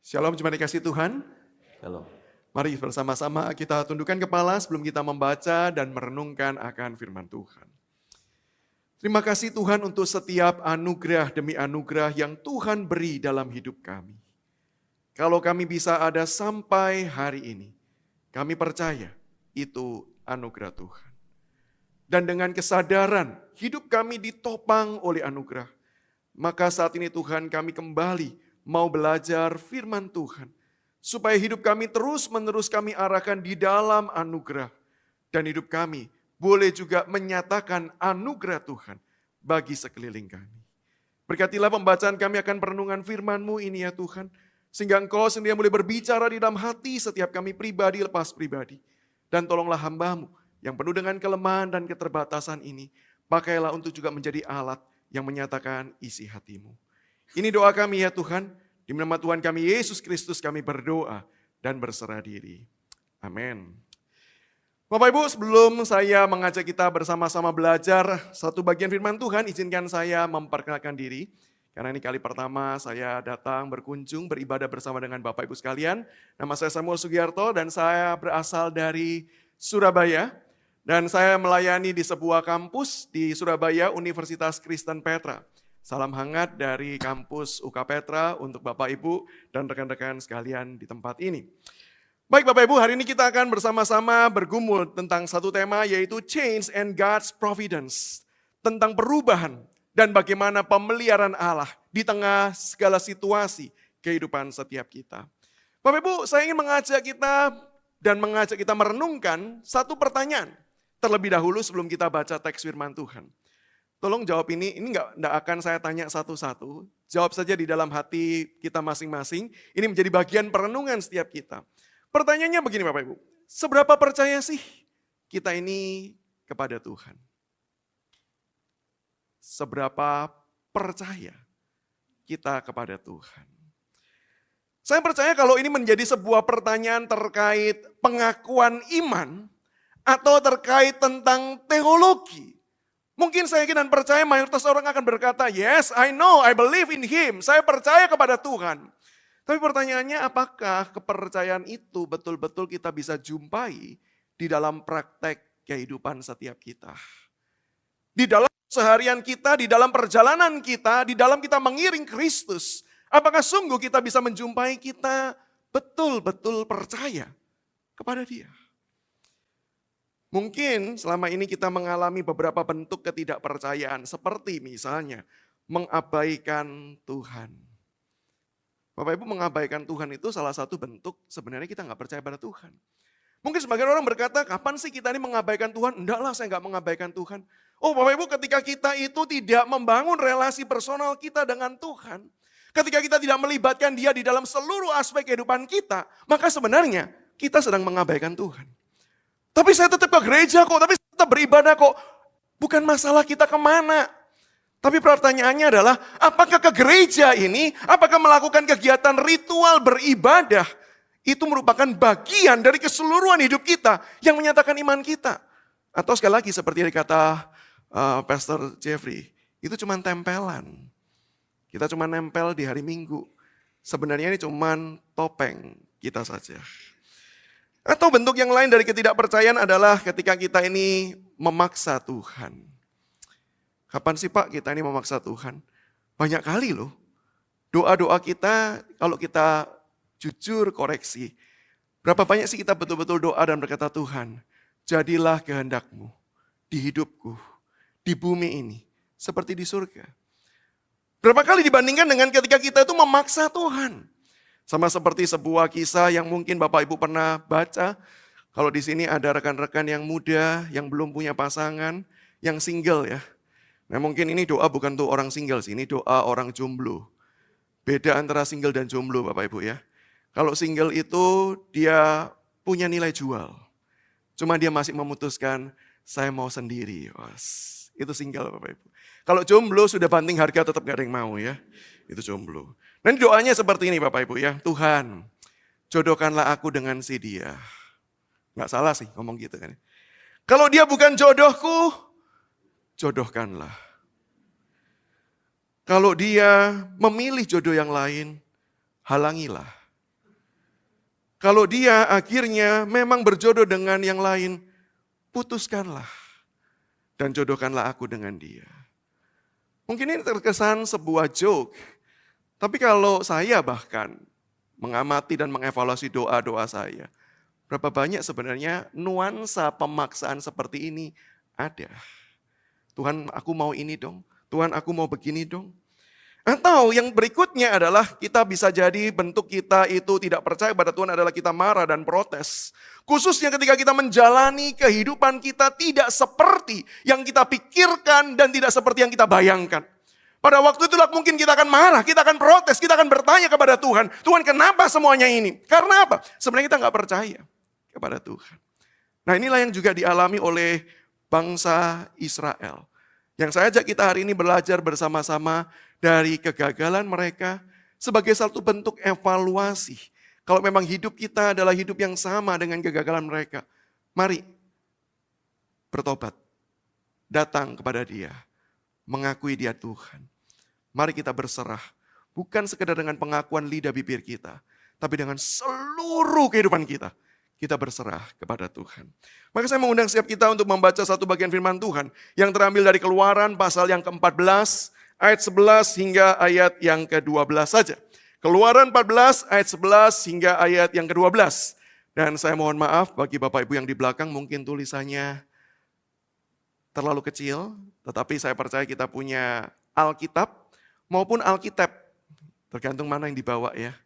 Shalom, jemaat dikasih Tuhan. Shalom. Mari bersama-sama kita tundukkan kepala sebelum kita membaca dan merenungkan akan firman Tuhan. Terima kasih Tuhan untuk setiap anugerah demi anugerah yang Tuhan beri dalam hidup kami. Kalau kami bisa ada sampai hari ini, kami percaya itu anugerah Tuhan. Dan dengan kesadaran hidup kami ditopang oleh anugerah, maka saat ini Tuhan kami kembali mau belajar firman Tuhan. Supaya hidup kami terus-menerus kami arahkan di dalam anugerah. Dan hidup kami boleh juga menyatakan anugerah Tuhan bagi sekeliling kami. Berkatilah pembacaan kami akan perenungan firman-Mu ini ya Tuhan. Sehingga Engkau sendiri boleh berbicara di dalam hati setiap kami pribadi lepas pribadi. Dan tolonglah hamba-Mu yang penuh dengan kelemahan dan keterbatasan ini. Pakailah untuk juga menjadi alat yang menyatakan isi hati-Mu. Ini doa kami ya Tuhan, di nama Tuhan kami Yesus Kristus kami berdoa dan berserah diri. Amin. Bapak Ibu, sebelum saya mengajak kita bersama-sama belajar satu bagian firman Tuhan, izinkan saya memperkenalkan diri. Karena ini kali pertama saya datang berkunjung, beribadah bersama dengan Bapak Ibu sekalian. Nama saya Samuel Sugiarto dan saya berasal dari Surabaya. Dan saya melayani di sebuah kampus di Surabaya, Universitas Kristen Petra. Salam hangat dari kampus UK Petra untuk Bapak Ibu dan rekan-rekan sekalian di tempat ini. Baik Bapak Ibu, hari ini kita akan bersama-sama bergumul tentang satu tema yaitu Change and God's Providence. Tentang perubahan dan bagaimana pemeliharaan Allah di tengah segala situasi kehidupan setiap kita. Bapak Ibu, saya ingin mengajak kita merenungkan satu pertanyaan terlebih dahulu sebelum kita baca teks firman Tuhan. Tolong jawab ini enggak akan saya tanya satu-satu. Jawab saja di dalam hati kita masing-masing. Ini menjadi bagian perenungan setiap kita. Pertanyaannya begini Bapak Ibu. Seberapa percaya sih kita ini kepada Tuhan? Seberapa percaya kita kepada Tuhan? Saya percaya kalau ini menjadi sebuah pertanyaan terkait pengakuan iman atau terkait tentang teologi. Mungkin saya yakin dan percaya mayoritas orang akan berkata, yes, I know, I believe in Him. Saya percaya kepada Tuhan. Tapi pertanyaannya apakah kepercayaan itu betul-betul kita bisa jumpai di dalam praktek kehidupan setiap kita. Di dalam seharian kita, di dalam perjalanan kita, di dalam kita mengiring Kristus. Apakah sungguh kita bisa menjumpai kita betul-betul percaya kepada Dia. Mungkin selama ini kita mengalami beberapa bentuk ketidakpercayaan seperti misalnya mengabaikan Tuhan. Bapak Ibu, mengabaikan Tuhan itu salah satu bentuk sebenarnya kita nggak percaya pada Tuhan. Mungkin sebagian orang berkata, kapan sih kita ini mengabaikan Tuhan? Enggak lah, saya nggak mengabaikan Tuhan. Oh Bapak Ibu, ketika kita itu tidak membangun relasi personal kita dengan Tuhan, ketika kita tidak melibatkan Dia di dalam seluruh aspek kehidupan kita, maka sebenarnya kita sedang mengabaikan Tuhan. Tapi saya tetap ke gereja kok, tapi saya tetap beribadah kok. Bukan masalah kita kemana. Tapi pertanyaannya adalah, apakah ke gereja ini, apakah melakukan kegiatan ritual beribadah, itu merupakan bagian dari keseluruhan hidup kita yang menyatakan iman kita. Atau sekali lagi seperti yang dikata Pastor Jeffrey, itu cuma tempelan. Kita cuma nempel di hari Minggu. Sebenarnya ini cuma topeng kita saja. Atau bentuk yang lain dari ketidakpercayaan adalah ketika kita ini memaksa Tuhan. Kapan sih Pak kita ini memaksa Tuhan? Banyak kali loh. Doa-doa kita kalau kita jujur koreksi. Berapa banyak sih kita betul-betul doa dan berkata Tuhan, jadilah kehendak-Mu di hidupku, di bumi ini, seperti di surga. Berapa kali dibandingkan dengan ketika kita itu memaksa Tuhan. Sama seperti sebuah kisah yang mungkin Bapak Ibu pernah baca. Kalau di sini ada rekan-rekan yang muda, yang belum punya pasangan, yang single ya. Nah mungkin ini doa bukan untuk orang single sih, ini doa orang jomblo. Beda antara single dan jomblo Bapak Ibu ya. Kalau single itu dia punya nilai jual. Cuma dia masih memutuskan, saya mau sendiri. Itu single Bapak Ibu. Kalau jomblo sudah banting harga tetap gak ada yang mau ya. Itu jomblo. Dan doanya seperti ini Bapak Ibu ya. Tuhan, jodohkanlah aku dengan si dia. Gak salah sih ngomong gitu kan. Kalau dia bukan jodohku, jodohkanlah. Kalau dia memilih jodoh yang lain, halangilah. Kalau dia akhirnya memang berjodoh dengan yang lain, putuskanlah dan jodohkanlah aku dengan dia. Mungkin ini terkesan sebuah joke, tapi kalau saya bahkan mengamati dan mengevaluasi doa-doa saya, berapa banyak sebenarnya nuansa pemaksaan seperti ini ada. Tuhan, aku mau ini dong. Tuhan, aku mau begini dong. Atau yang berikutnya adalah kita bisa jadi bentuk kita itu tidak percaya pada Tuhan adalah kita marah dan protes. Khususnya ketika kita menjalani kehidupan kita tidak seperti yang kita pikirkan dan tidak seperti yang kita bayangkan. Pada waktu itulah mungkin kita akan marah, kita akan protes, kita akan bertanya kepada Tuhan. Tuhan, kenapa semuanya ini? Karena apa? Sebenarnya kita nggak percaya kepada Tuhan. Nah, inilah yang juga dialami oleh bangsa Israel. Yang saya ajak kita hari ini belajar bersama-sama dari kegagalan mereka sebagai satu bentuk evaluasi. Kalau memang hidup kita adalah hidup yang sama dengan kegagalan mereka, mari bertobat, datang kepada Dia, mengakui Dia Tuhan. Mari kita berserah, bukan sekedar dengan pengakuan lidah bibir kita, tapi dengan seluruh kehidupan kita. Kita berserah kepada Tuhan. Maka saya mengundang setiap kita untuk membaca satu bagian firman Tuhan yang terambil dari Keluaran pasal yang ke-14, ayat 11 hingga ayat yang ke-12 saja. Keluaran 14 ayat 11 hingga ayat yang ke-12. Dan saya mohon maaf bagi Bapak Ibu yang di belakang mungkin tulisannya terlalu kecil, tetapi saya percaya kita punya Alkitab maupun Alkitab. Tergantung mana yang dibawa ya.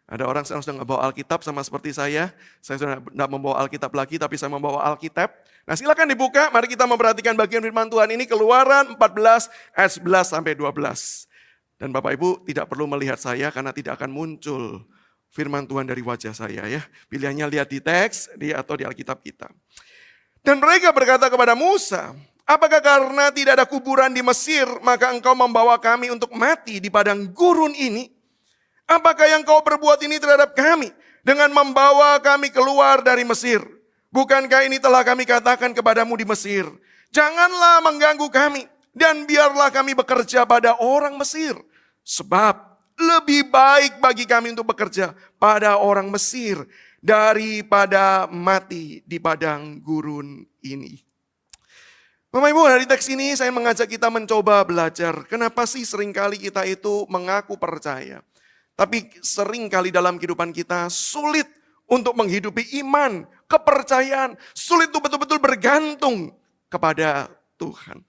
Ada orang yang sudah membawa Alkitab sama seperti saya sudah tidak membawa Alkitab lagi, tapi saya membawa Alkitab. Nah silakan dibuka, mari kita memperhatikan bagian firman Tuhan ini, Keluaran 14 ayat 11 sampai 12. Dan Bapak Ibu tidak perlu melihat saya karena tidak akan muncul firman Tuhan dari wajah saya ya. Pilihannya lihat di teks atau di Alkitab kita. Dan mereka berkata kepada Musa, apakah karena tidak ada kuburan di Mesir, maka engkau membawa kami untuk mati di padang gurun ini? Apakah yang kau perbuat ini terhadap kami dengan membawa kami keluar dari Mesir? Bukankah ini telah kami katakan kepadamu di Mesir? Janganlah mengganggu kami dan biarlah kami bekerja pada orang Mesir. Sebab lebih baik bagi kami untuk bekerja pada orang Mesir daripada mati di padang gurun ini. Bapak Ibu, dari teks ini saya mengajak kita mencoba belajar. Kenapa sih seringkali kita itu mengaku percaya? Tapi seringkali dalam kehidupan kita sulit untuk menghidupi iman, kepercayaan. Sulit untuk betul-betul bergantung kepada Tuhan.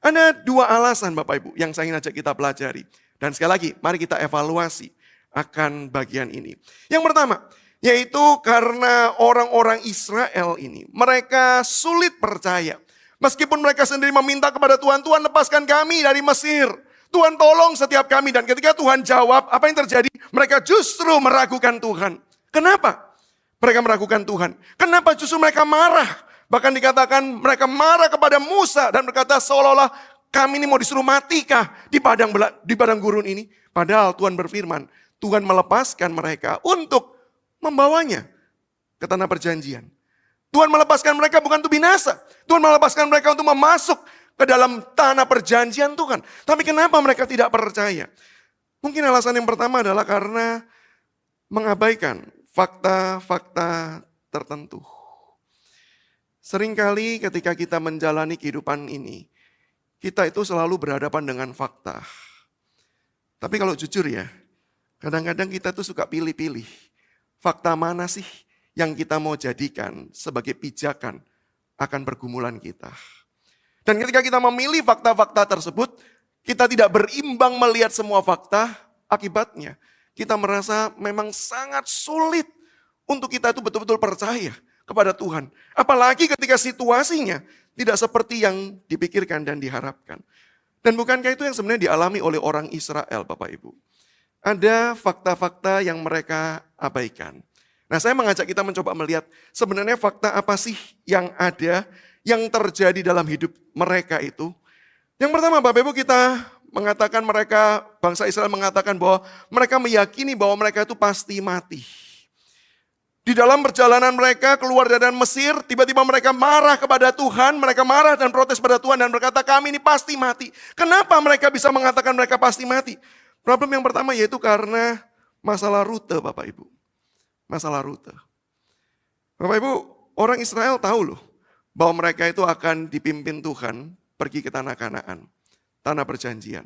Ada dua alasan Bapak Ibu yang saya ingin ajak kita pelajari. Dan sekali lagi, mari kita evaluasi akan bagian ini. Yang pertama, yaitu karena orang-orang Israel ini, mereka sulit percaya. Meskipun mereka sendiri meminta kepada Tuhan, Tuhan lepaskan kami dari Mesir. Tuhan tolong setiap kami, dan ketika Tuhan jawab, apa yang terjadi? Mereka justru meragukan Tuhan. Kenapa mereka meragukan Tuhan? Kenapa justru mereka marah? Bahkan dikatakan mereka marah kepada Musa dan berkata seolah-olah kami ini mau disuruh matikah di padang gurun ini? Padahal Tuhan berfirman, Tuhan melepaskan mereka untuk membawanya ke tanah perjanjian. Tuhan melepaskan mereka bukan untuk binasa. Tuhan melepaskan mereka untuk memasuk ke dalam tanah perjanjian Tuhan. Tapi kenapa mereka tidak percaya? Mungkin alasan yang pertama adalah karena mengabaikan fakta-fakta tertentu. Seringkali ketika kita menjalani kehidupan ini, kita itu selalu berhadapan dengan fakta. Tapi kalau jujur ya, kadang-kadang kita tuh suka pilih-pilih. Fakta mana sih yang kita mau jadikan sebagai pijakan akan pergumulan kita. Dan ketika kita memilih fakta-fakta tersebut, kita tidak berimbang melihat semua fakta, akibatnya kita merasa memang sangat sulit untuk kita itu betul-betul percaya kepada Tuhan. Apalagi ketika situasinya tidak seperti yang dipikirkan dan diharapkan. Dan bukankah itu yang sebenarnya dialami oleh orang Israel, Bapak Ibu? Ada fakta-fakta yang mereka abaikan. Nah, saya mengajak kita mencoba melihat sebenarnya fakta apa sih yang ada, yang terjadi dalam hidup mereka itu. Yang pertama Bapak Ibu, kita mengatakan mereka, bangsa Israel mengatakan bahwa mereka meyakini bahwa mereka itu pasti mati. Di dalam perjalanan mereka keluar dari Mesir, tiba-tiba mereka marah kepada Tuhan, mereka marah dan protes pada Tuhan dan berkata kami ini pasti mati. Kenapa mereka bisa mengatakan mereka pasti mati? Problem yang pertama yaitu karena masalah rute Bapak Ibu. Masalah rute. Bapak Ibu, orang Israel tahu loh bahwa mereka itu akan dipimpin Tuhan pergi ke tanah Kanaan, tanah perjanjian.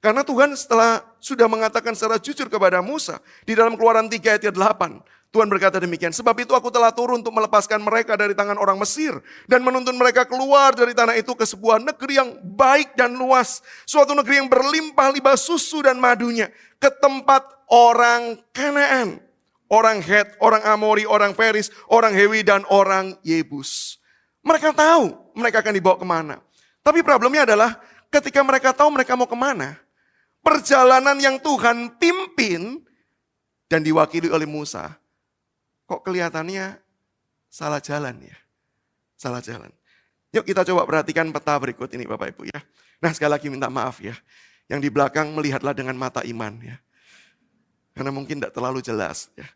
Karena Tuhan setelah sudah mengatakan secara jujur kepada Musa di dalam Keluaran 3 ayat 8, Tuhan berkata demikian, sebab itu aku telah turun untuk melepaskan mereka dari tangan orang Mesir dan menuntun mereka keluar dari tanah itu ke sebuah negeri yang baik dan luas, suatu negeri yang berlimpah-limpah susu dan madunya, ke tempat orang Kanaan, orang Het, orang Amori, orang Feris, orang Hewi, dan orang Yebus. Mereka tahu mereka akan dibawa kemana. Tapi problemnya adalah ketika mereka tahu mereka mau kemana, perjalanan yang Tuhan pimpin dan diwakili oleh Musa, kok kelihatannya salah jalan ya. Salah jalan. Yuk kita coba perhatikan peta berikut ini Bapak Ibu ya. Nah sekali lagi minta maaf ya. Yang di belakang melihatlah dengan mata iman ya. Karena mungkin tidak terlalu jelas ya.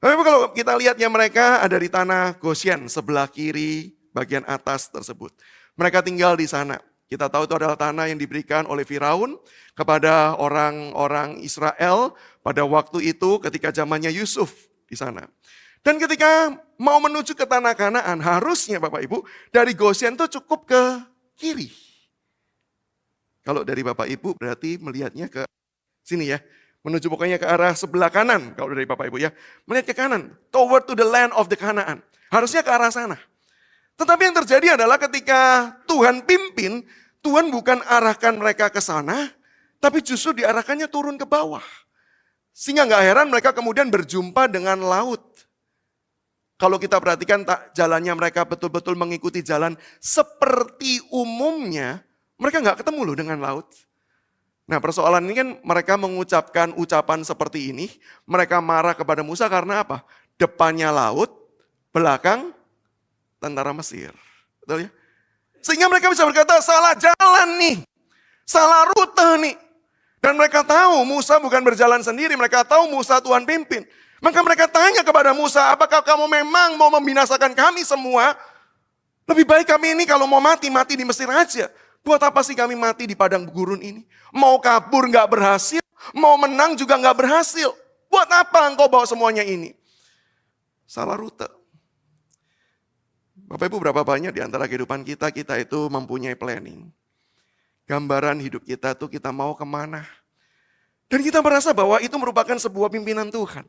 Bapak Ibu kalau kita lihatnya mereka ada di tanah Goshen sebelah kiri bagian atas tersebut. Mereka tinggal di sana. Kita tahu itu adalah tanah yang diberikan oleh Firaun kepada orang-orang Israel pada waktu itu ketika zamannya Yusuf di sana. Dan ketika mau menuju ke tanah Kanaan, harusnya Bapak Ibu dari Goshen itu cukup ke kiri. Kalau dari Bapak Ibu berarti melihatnya ke sini ya. Menuju pokoknya ke arah sebelah kanan kalau dari Bapak Ibu ya. Melihat ke kanan, toward to the land of the Canaan. Harusnya ke arah sana. Tetapi yang terjadi adalah ketika Tuhan pimpin, Tuhan bukan arahkan mereka ke sana, tapi justru diarahkannya turun ke bawah. Sehingga nggak heran mereka kemudian berjumpa dengan laut. Kalau kita perhatikan jalannya mereka betul-betul mengikuti jalan seperti umumnya, mereka nggak ketemu loh dengan laut. Nah persoalan ini kan mereka mengucapkan ucapan seperti ini, mereka marah kepada Musa karena apa? Depannya laut, belakang tentara Mesir. Betul ya? Sehingga mereka bisa berkata, salah jalan nih. Salah rute nih. Dan mereka tahu Musa bukan berjalan sendiri. Mereka tahu Musa Tuhan pimpin. Maka mereka tanya kepada Musa, apakah kamu memang mau membinasakan kami semua? Lebih baik kami ini kalau mau mati, mati di Mesir aja. Buat apa sih kami mati di padang gurun ini? Mau kabur gak berhasil, mau menang juga gak berhasil. Buat apa engkau bawa semuanya ini? Salah rute. Bapak Ibu berapa banyak di antara kehidupan kita itu mempunyai planning. Gambaran hidup kita tuh kita mau kemana. Dan kita merasa bahwa itu merupakan sebuah pimpinan Tuhan.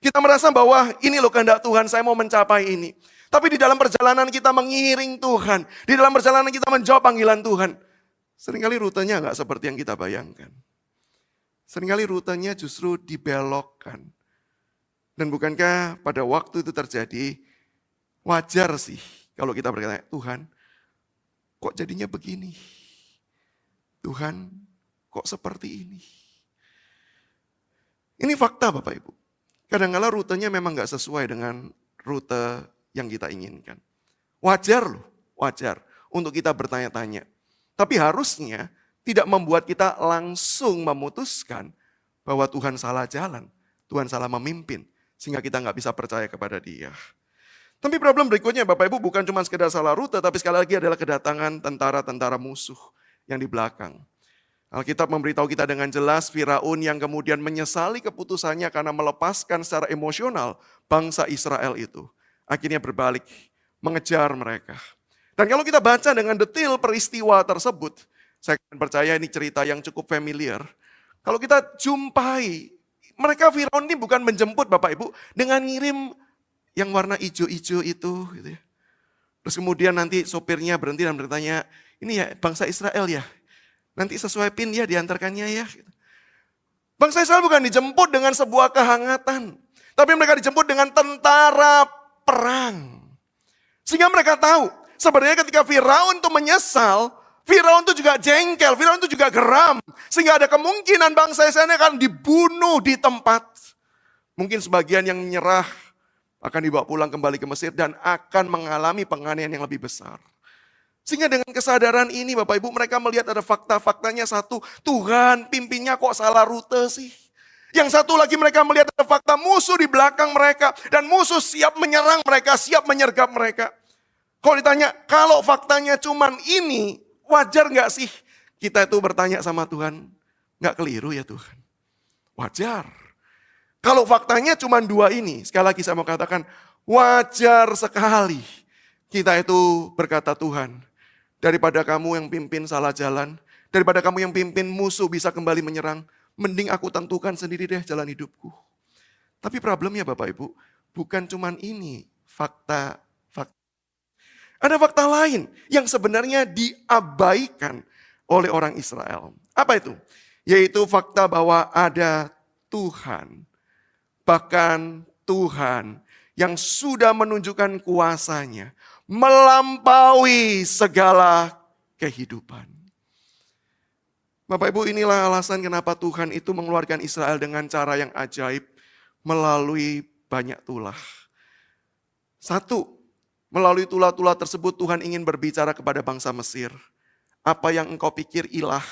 Kita merasa bahwa ini loh kehendak Tuhan, saya mau mencapai ini. Tapi di dalam perjalanan kita mengiring Tuhan. Di dalam perjalanan kita menjawab panggilan Tuhan. Seringkali rutenya nggak seperti yang kita bayangkan. Seringkali rutenya justru dibelokkan. Dan bukankah pada waktu itu terjadi, wajar sih kalau kita berkata, Tuhan kok jadinya begini? Tuhan kok seperti ini? Ini fakta Bapak Ibu. Kadang-kadang rutenya memang gak sesuai dengan rute yang kita inginkan. Wajar loh, wajar untuk kita bertanya-tanya. Tapi harusnya tidak membuat kita langsung memutuskan bahwa Tuhan salah jalan, Tuhan salah memimpin, sehingga kita gak bisa percaya kepada Dia. Tapi problem berikutnya Bapak Ibu bukan cuma sekedar salah rute, tapi sekali lagi adalah kedatangan tentara-tentara musuh yang di belakang. Alkitab memberitahu kita dengan jelas Firaun yang kemudian menyesali keputusannya karena melepaskan secara emosional bangsa Israel itu. Akhirnya berbalik, mengejar mereka. Dan kalau kita baca dengan detail peristiwa tersebut, saya percaya ini cerita yang cukup familiar. Kalau kita jumpai, mereka Firaun ini bukan menjemput Bapak Ibu dengan ngirim yang warna hijau-hijau itu. Gitu ya. Terus kemudian nanti sopirnya berhenti dan bertanya, ini ya bangsa Israel ya? Nanti sesuai PIN ya diantarkannya ya. Bangsa Israel bukan dijemput dengan sebuah kehangatan. Tapi mereka dijemput dengan tentara perang. Sehingga mereka tahu, sebenarnya ketika Firaun itu menyesal, Firaun itu juga jengkel, Firaun itu juga geram. Sehingga ada kemungkinan bangsa Israel akan dibunuh di tempat. Mungkin sebagian yang menyerah akan dibawa pulang kembali ke Mesir dan akan mengalami penganiayaan yang lebih besar. Sehingga dengan kesadaran ini Bapak Ibu mereka melihat ada fakta-faktanya satu, Tuhan pimpinnya kok salah rute sih. Yang satu lagi mereka melihat ada fakta musuh di belakang mereka dan musuh siap menyerang mereka, siap menyergap mereka. Kalau ditanya, kalau faktanya cuman ini, wajar gak sih kita itu bertanya sama Tuhan? Gak keliru ya Tuhan? Wajar. Kalau faktanya cuma dua ini, sekali lagi saya mau katakan, Wajar sekali kita itu berkata, Tuhan, daripada kamu yang pimpin salah jalan, daripada kamu yang pimpin musuh bisa kembali menyerang, mending aku tentukan sendiri deh jalan hidupku. Tapi problemnya Bapak Ibu, bukan cuman ini fakta. Ada fakta lain yang sebenarnya diabaikan oleh orang Israel. Apa itu? Yaitu fakta bahwa ada Tuhan. Bahkan Tuhan yang sudah menunjukkan kuasanya melampaui segala kehidupan. Bapak Ibu, inilah alasan kenapa Tuhan itu mengeluarkan Israel dengan cara yang ajaib melalui banyak tulah. Satu, melalui tulah-tulah tersebut Tuhan ingin berbicara kepada bangsa Mesir. Apa yang engkau pikir ilah,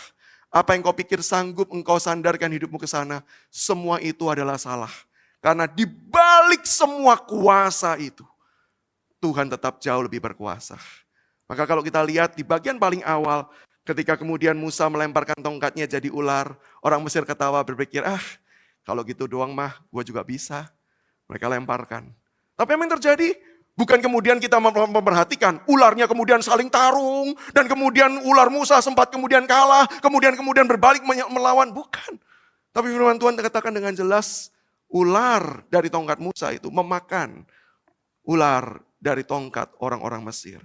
apa yang engkau pikir sanggup engkau sandarkan hidupmu ke sana, semua itu adalah salah. Karena di balik semua kuasa itu, Tuhan tetap jauh lebih berkuasa. Maka kalau kita lihat di bagian paling awal, ketika kemudian Musa melemparkan tongkatnya jadi ular, orang Mesir ketawa berpikir, kalau gitu doang mah gue juga bisa. Mereka lemparkan. Tapi apa yang terjadi? Bukan kemudian kita memperhatikan, ularnya kemudian saling tarung, dan kemudian ular Musa sempat kemudian kalah, kemudian berbalik melawan. Bukan. Tapi firman Tuhan katakan dengan jelas, ular dari tongkat Musa itu memakan ular dari tongkat orang-orang Mesir.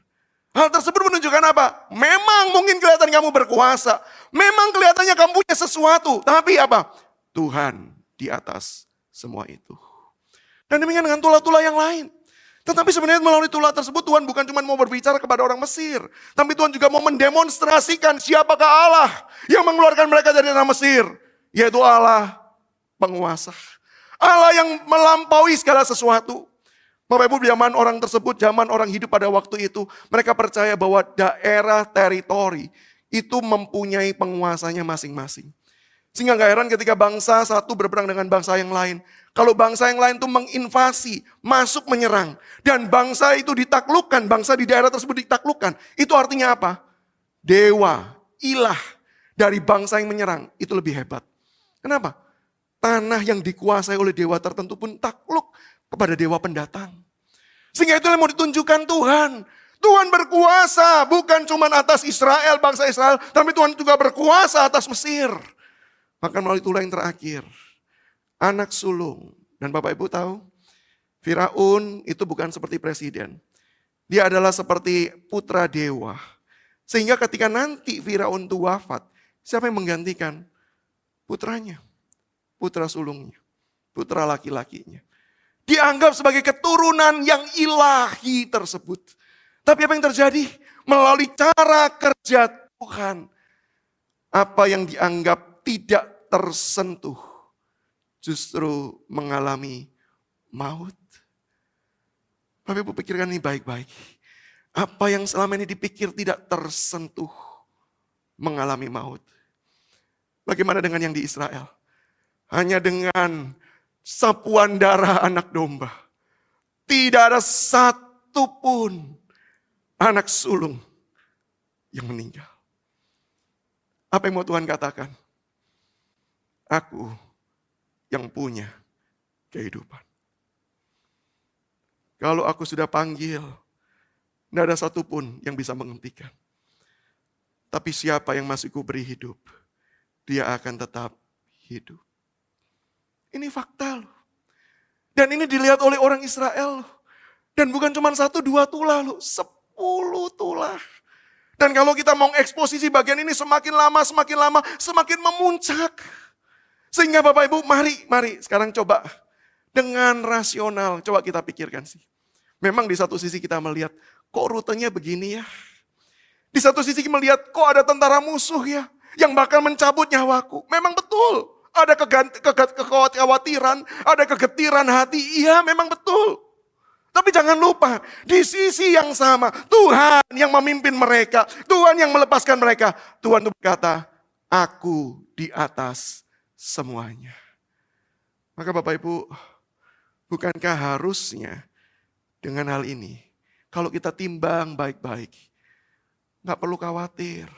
Hal tersebut menunjukkan apa? Memang mungkin kelihatan kamu berkuasa, memang kelihatannya kamu punya sesuatu, tapi apa? Tuhan di atas semua itu. Dan demikian dengan tulah-tulah yang lain. Tetapi sebenarnya melalui tulah tersebut Tuhan bukan cuma mau berbicara kepada orang Mesir. Tapi Tuhan juga mau mendemonstrasikan siapakah Allah yang mengeluarkan mereka dari tanah Mesir. Yaitu Allah penguasa. Allah yang melampaui segala sesuatu. Bapak Ibu, zaman orang tersebut, zaman orang hidup pada waktu itu, mereka percaya bahwa daerah teritori itu mempunyai penguasanya masing-masing. Sehingga gak heran ketika bangsa satu berperang dengan bangsa yang lain. Kalau bangsa yang lain itu menginvasi, masuk menyerang. Dan bangsa itu ditaklukkan, bangsa di daerah tersebut ditaklukkan. Itu artinya apa? Dewa, ilah dari bangsa yang menyerang itu lebih hebat. Kenapa? Tanah yang dikuasai oleh dewa tertentu pun takluk kepada dewa pendatang. Sehingga itu yang mau ditunjukkan Tuhan. Tuhan berkuasa bukan cuma atas Israel, bangsa Israel. Tapi Tuhan juga berkuasa atas Mesir. Bahkan melalui tulah yang terakhir. Anak sulung. Dan Bapak Ibu tahu, Firaun itu bukan seperti presiden. Dia adalah seperti putra dewa. Sehingga ketika nanti Firaun itu wafat, siapa yang menggantikan? Putranya. Putra sulungnya. Putra laki-lakinya. Dianggap sebagai keturunan yang ilahi tersebut. Tapi apa yang terjadi? Melalui cara kerja Tuhan. Apa yang dianggap tidak tersentuh. Justru mengalami maut. Bapak Ibu pikirkan ini baik-baik. Apa yang selama ini dipikir tidak tersentuh. Mengalami maut. Bagaimana dengan yang di Israel? Hanya dengan sapuan darah anak domba. Tidak ada satupun anak sulung yang meninggal. Apa yang mau Tuhan katakan? Aku yang punya kehidupan. Kalau aku sudah panggil, tidak ada satupun yang bisa menghentikan. Tapi siapa yang masih kuberi hidup, dia akan tetap hidup. Ini fakta loh. Dan ini dilihat oleh orang Israel. Dan bukan cuma 1, 2 tulah loh. 10 tulah. Dan kalau kita mau eksposisi bagian ini semakin lama, semakin memuncak. Sehingga Bapak Ibu, mari sekarang coba. Dengan rasional, coba kita pikirkan sih. Memang di satu sisi kita melihat, kok rutenya begini ya. Di satu sisi kita melihat, kok ada tentara musuh ya. Yang bakal mencabut nyawaku. Memang betul. Ada kekhawatiran, ada kegetiran hati. Iya memang betul. Tapi jangan lupa, di sisi yang sama, Tuhan yang memimpin mereka. Tuhan yang melepaskan mereka. Tuhan itu berkata, aku di atas semuanya. Maka Bapak Ibu, bukankah harusnya dengan hal ini, kalau kita timbang baik-baik, gak perlu khawatir,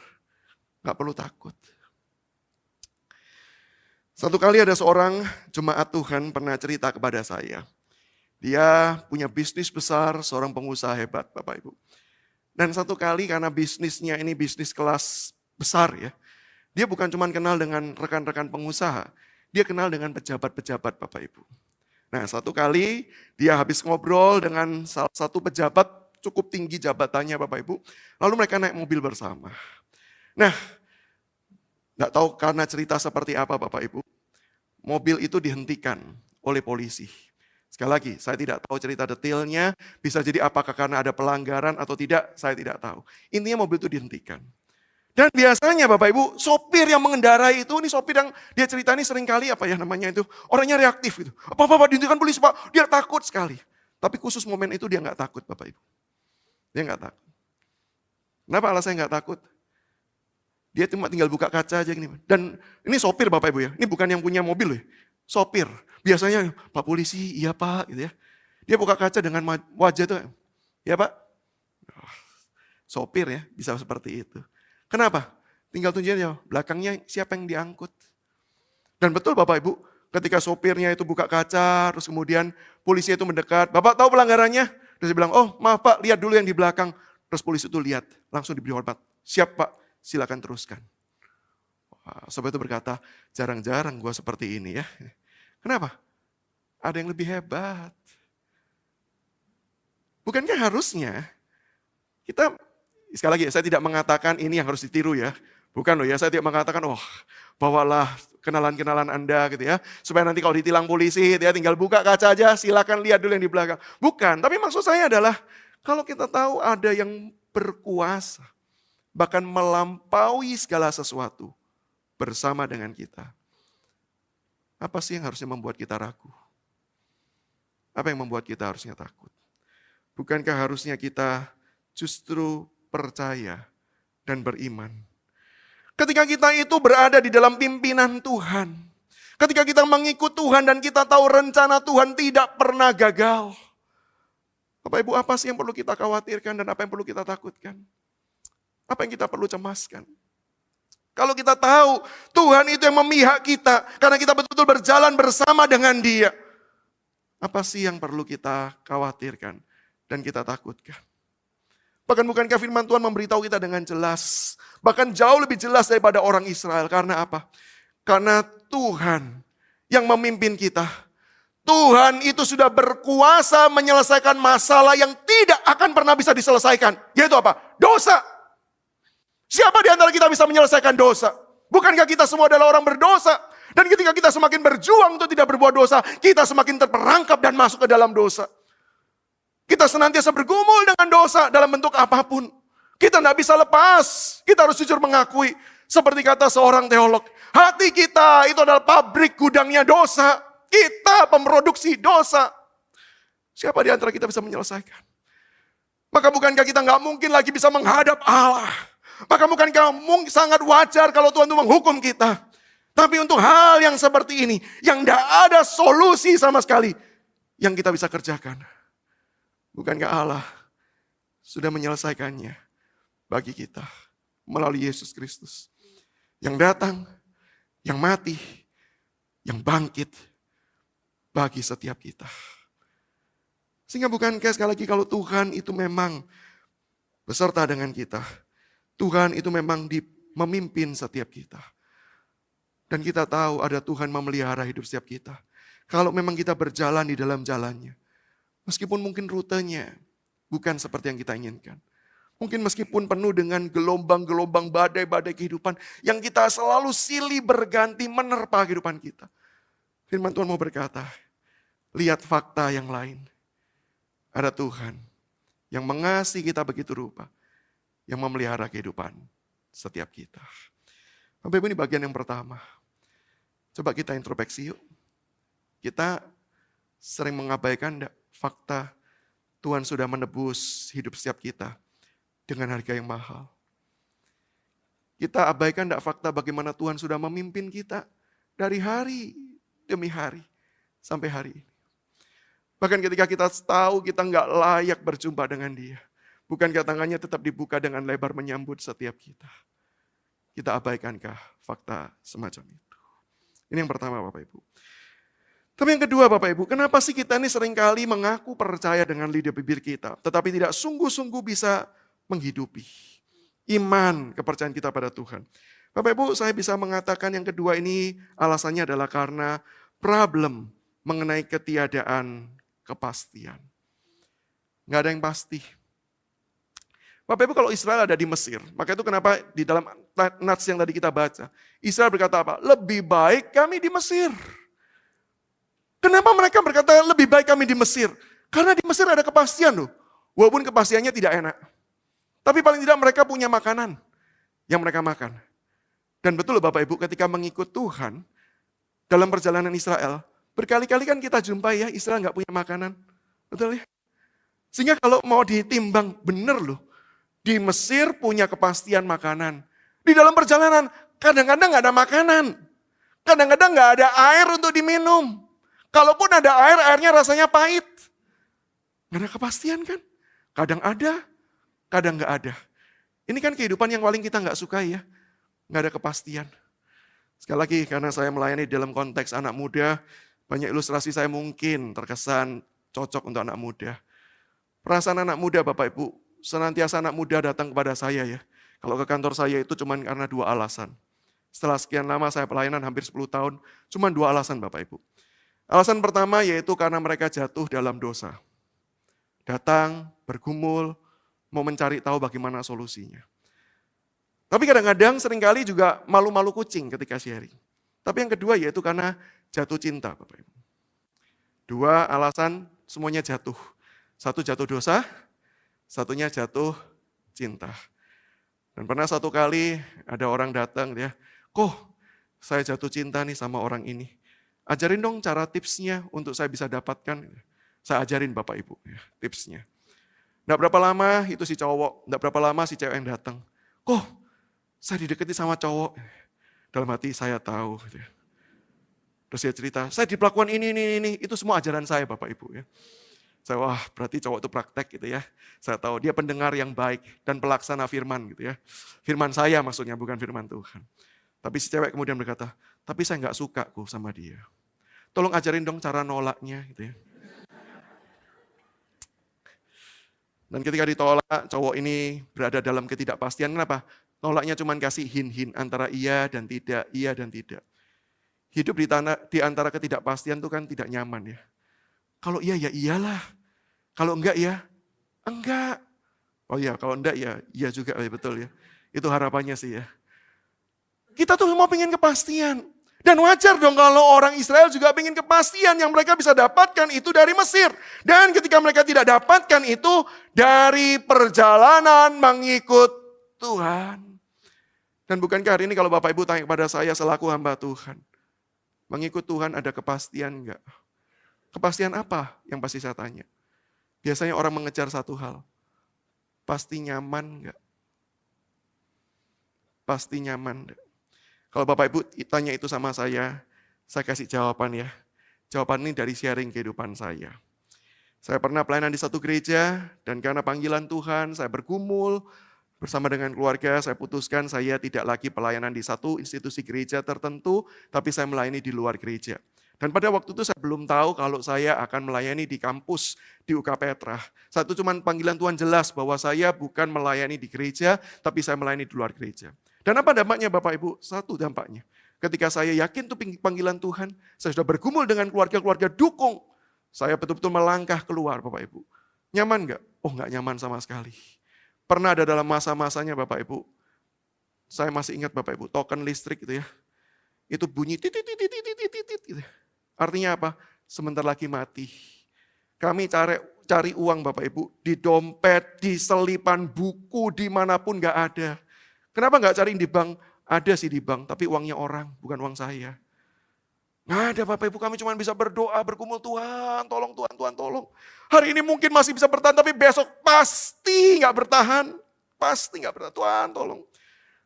gak perlu takut. Satu kali ada seorang jemaat Tuhan pernah cerita kepada saya. Dia punya bisnis besar, seorang pengusaha hebat Bapak Ibu. Dan satu kali karena bisnisnya ini bisnis kelas besar ya. Dia bukan cuma kenal dengan rekan-rekan pengusaha, dia kenal dengan pejabat-pejabat Bapak Ibu. Nah satu kali dia habis ngobrol dengan salah satu pejabat cukup tinggi jabatannya Bapak Ibu. Lalu mereka naik mobil bersama. Nah nggak tahu karena cerita seperti apa Bapak Ibu. Mobil itu dihentikan oleh polisi. Sekali lagi, saya tidak tahu cerita detailnya, bisa jadi apakah karena ada pelanggaran atau tidak, saya tidak tahu. Intinya mobil itu dihentikan. Dan biasanya Bapak Ibu, sopir yang mengendarai itu, ini sopir yang dia cerita ini seringkali apa ya namanya itu, orangnya reaktif gitu. Apa-apa dihentikan polisi Pak, dia takut sekali. Tapi khusus momen itu dia nggak takut Bapak Ibu. Dia nggak takut. Kenapa alasannya nggak takut? Dia cuma tinggal buka kaca aja gini. Dan ini sopir Bapak Ibu ya, ini bukan yang punya mobil ya. Sopir, biasanya Pak Polisi, iya Pak gitu ya. Dia buka kaca dengan wajah itu, ya Pak. Sopir ya, bisa seperti itu. Kenapa? Tinggal tunjukin ya, belakangnya siapa yang diangkut. Dan betul Bapak Ibu, ketika sopirnya itu buka kaca, terus kemudian polisi itu mendekat, Bapak tahu pelanggarannya? Terus dia bilang, oh maaf Pak, lihat dulu yang di belakang. Terus polisi itu lihat, langsung diberi hormat. Siap Pak, silakan teruskan. Sobat itu berkata, jarang-jarang gue seperti ini ya. Kenapa? Ada yang lebih hebat. Bukankah harusnya kita, sekali lagi saya tidak mengatakan ini yang harus ditiru ya. Bukan loh ya, saya tidak mengatakan, oh bawalah kenalan-kenalan Anda gitu ya. Supaya nanti kalau ditilang polisi ya tinggal buka kaca aja, silakan lihat dulu yang di belakang. Bukan, tapi maksud saya adalah kalau kita tahu ada yang berkuasa, bahkan melampaui segala sesuatu bersama dengan kita. Apa sih yang harusnya membuat kita ragu? Apa yang membuat kita harusnya takut? Bukankah harusnya kita justru percaya dan beriman? Ketika kita itu berada di dalam pimpinan Tuhan, ketika kita mengikut Tuhan dan kita tahu rencana Tuhan tidak pernah gagal. Bapak Ibu, apa sih yang perlu kita khawatirkan dan apa yang perlu kita takutkan? Apa yang kita perlu cemaskan? Kalau kita tahu Tuhan itu yang memihak kita, karena kita betul-betul berjalan bersama dengan Dia. Apa sih yang perlu kita khawatirkan dan kita takutkan? Bahkan bukankah firman Tuhan memberitahu kita dengan jelas, bahkan jauh lebih jelas daripada orang Israel. Karena apa? Karena Tuhan yang memimpin kita. Tuhan itu sudah berkuasa menyelesaikan masalah yang tidak akan pernah bisa diselesaikan. Yaitu apa? Dosa. Siapa di antara kita bisa menyelesaikan dosa? Bukankah kita semua adalah orang berdosa? Dan ketika kita semakin berjuang untuk tidak berbuat dosa, kita semakin terperangkap dan masuk ke dalam dosa. Kita senantiasa bergumul dengan dosa dalam bentuk apapun. Kita tidak bisa lepas. Kita harus jujur mengakui. Seperti kata seorang teolog, hati kita itu adalah pabrik gudangnya dosa. Kita pemroduksi dosa. Siapa di antara kita bisa menyelesaikan? Maka bukankah kita nggak mungkin lagi bisa menghadap Allah? Maka bukankah sangat wajar kalau Tuhan itu menghukum kita? Tapi untuk hal yang seperti ini, yang tidak ada solusi sama sekali, yang kita bisa kerjakan. Bukankah Allah sudah menyelesaikannya bagi kita melalui Yesus Kristus. Yang datang, yang mati, yang bangkit bagi setiap kita. Sehingga bukankah sekali lagi kalau Tuhan itu memang beserta dengan kita. Tuhan itu memang memimpin setiap kita. Dan kita tahu ada Tuhan memelihara hidup setiap kita. Kalau memang kita berjalan di dalam jalannya. Meskipun mungkin rutenya bukan seperti yang kita inginkan. Mungkin meskipun penuh dengan gelombang-gelombang badai-badai kehidupan. Yang kita selalu silih berganti menerpa kehidupan kita. Firman Tuhan mau berkata, lihat fakta yang lain. Ada Tuhan yang mengasihi kita begitu rupa. Yang memelihara kehidupan setiap kita. Bapak Ibu, ini bagian yang pertama. Coba kita introspeksi yuk. Kita sering mengabaikan fakta Tuhan sudah menebus hidup setiap kita dengan harga yang mahal. Kita abaikan fakta bagaimana Tuhan sudah memimpin kita dari hari demi hari sampai hari ini. Bahkan ketika kita tahu kita nggak layak berjumpa dengan Dia. Bukankah tangannya tetap dibuka dengan lebar menyambut setiap kita? Kita abaikankah fakta semacam itu? Ini yang pertama Bapak Ibu. Tapi yang kedua Bapak Ibu, kenapa sih kita ini seringkali mengaku percaya dengan lidah bibir kita, tetapi tidak sungguh-sungguh bisa menghidupi iman kepercayaan kita pada Tuhan. Bapak Ibu, saya bisa mengatakan yang kedua ini alasannya adalah karena problem mengenai ketiadaan kepastian. Nggak ada yang pasti. Bapak Ibu, kalau Israel ada di Mesir, maka itu kenapa di dalam nats yang tadi kita baca, Israel berkata apa? Lebih baik kami di Mesir. Kenapa mereka berkata lebih baik kami di Mesir? Karena di Mesir ada kepastian loh. Walaupun kepastiannya tidak enak. Tapi paling tidak mereka punya makanan yang mereka makan. Dan betul loh Bapak Ibu, ketika mengikut Tuhan, dalam perjalanan Israel, berkali-kali kan kita jumpai ya Israel nggak punya makanan. Betul ya? Sehingga kalau mau ditimbang, bener loh. Di Mesir punya kepastian makanan. Di dalam perjalanan, kadang-kadang nggak ada makanan. Kadang-kadang nggak ada air untuk diminum. Kalaupun ada air, airnya rasanya pahit. Nggak ada kepastian kan? Kadang ada, kadang nggak ada. Ini kan kehidupan yang paling kita nggak suka ya. Nggak ada kepastian. Sekali lagi, karena saya melayani dalam konteks anak muda, banyak ilustrasi saya mungkin terkesan cocok untuk anak muda. Perasaan anak muda Bapak Ibu, senantiasa anak muda datang kepada saya ya. Kalau ke kantor saya itu cuma karena 2 alasan. Setelah sekian lama saya pelayanan hampir 10 tahun, cuma 2 alasan Bapak Ibu. Alasan pertama yaitu karena mereka jatuh dalam dosa. Datang, bergumul, mau mencari tahu bagaimana solusinya. Tapi kadang-kadang seringkali juga malu-malu kucing ketika sharing. Tapi yang kedua yaitu karena jatuh cinta Bapak Ibu. 2 alasan semuanya jatuh. Satu jatuh dosa, satunya jatuh cinta. Dan pernah satu kali ada orang datang ya, kok saya jatuh cinta nih sama orang ini. Ajarin dong cara tipsnya untuk saya bisa dapatkan. Saya ajarin Bapak Ibu ya, tipsnya. Nggak berapa lama itu si cowok, nggak berapa lama si cewek yang datang. Kok saya didekati sama cowok? Dalam hati saya tahu. Gitu ya. Terus dia cerita, saya diperlakukan ini. Itu semua ajaran saya Bapak Ibu ya. Saya, wah berarti cowok itu praktek gitu ya. Saya tahu dia pendengar yang baik dan pelaksana firman gitu ya. Firman saya maksudnya, bukan firman Tuhan. Tapi si cewek kemudian berkata, tapi saya nggak suka kok sama dia. Tolong ajarin dong cara nolaknya gitu ya. Dan ketika ditolak, cowok ini berada dalam ketidakpastian. Kenapa? Nolaknya cuma kasih hin-hin antara iya dan tidak, iya dan tidak. Hidup di antara ketidakpastian itu kan tidak nyaman ya. Kalau iya ya iyalah. Kalau enggak ya enggak. Oh ya, kalau enggak ya iya juga, ya betul ya. Itu harapannya sih ya. Kita tuh mau pengen kepastian. Dan wajar dong kalau orang Israel juga pengen kepastian yang mereka bisa dapatkan itu dari Mesir. Dan ketika mereka tidak dapatkan itu dari perjalanan mengikut Tuhan. Dan bukankah hari ini kalau Bapak Ibu tanya kepada saya selaku hamba Tuhan. Mengikut Tuhan ada kepastian enggak? Kepastian apa yang pasti saya tanya? Biasanya orang mengejar satu hal. Pasti nyaman enggak? Pasti nyaman enggak? Kalau Bapak Ibu tanya itu sama saya kasih jawaban ya. Jawaban ini dari sharing kehidupan saya. Saya pernah pelayanan di satu gereja, dan karena panggilan Tuhan, saya bergumul bersama dengan keluarga, saya putuskan saya tidak lagi pelayanan di satu institusi gereja tertentu, tapi saya melayani di luar gereja. Dan pada waktu itu saya belum tahu kalau saya akan melayani di kampus di UK Petra. Satu cuma panggilan Tuhan jelas bahwa saya bukan melayani di gereja, tapi saya melayani di luar gereja. Dan apa dampaknya Bapak Ibu? Satu dampaknya. Ketika saya yakin itu panggilan Tuhan, saya sudah bergumul dengan keluarga-keluarga dukung. Saya betul-betul melangkah keluar Bapak Ibu. Nyaman enggak? Oh enggak nyaman sama sekali. Pernah ada dalam masa-masanya Bapak Ibu. Saya masih ingat Bapak Ibu, token listrik gitu ya. Itu bunyi titit gitu. Artinya apa? Sebentar lagi mati. Kami cari uang Bapak Ibu, di dompet, di selipan buku, dimanapun enggak ada. Kenapa enggak cari di bank? Ada sih di bank, tapi uangnya orang, bukan uang saya. Nggak ada Bapak Ibu, kami cuma bisa berdoa, bergumul, Tuhan tolong, Tuhan tolong. Hari ini mungkin masih bisa bertahan, tapi besok pasti nggak bertahan. Pasti nggak bertahan, Tuhan tolong.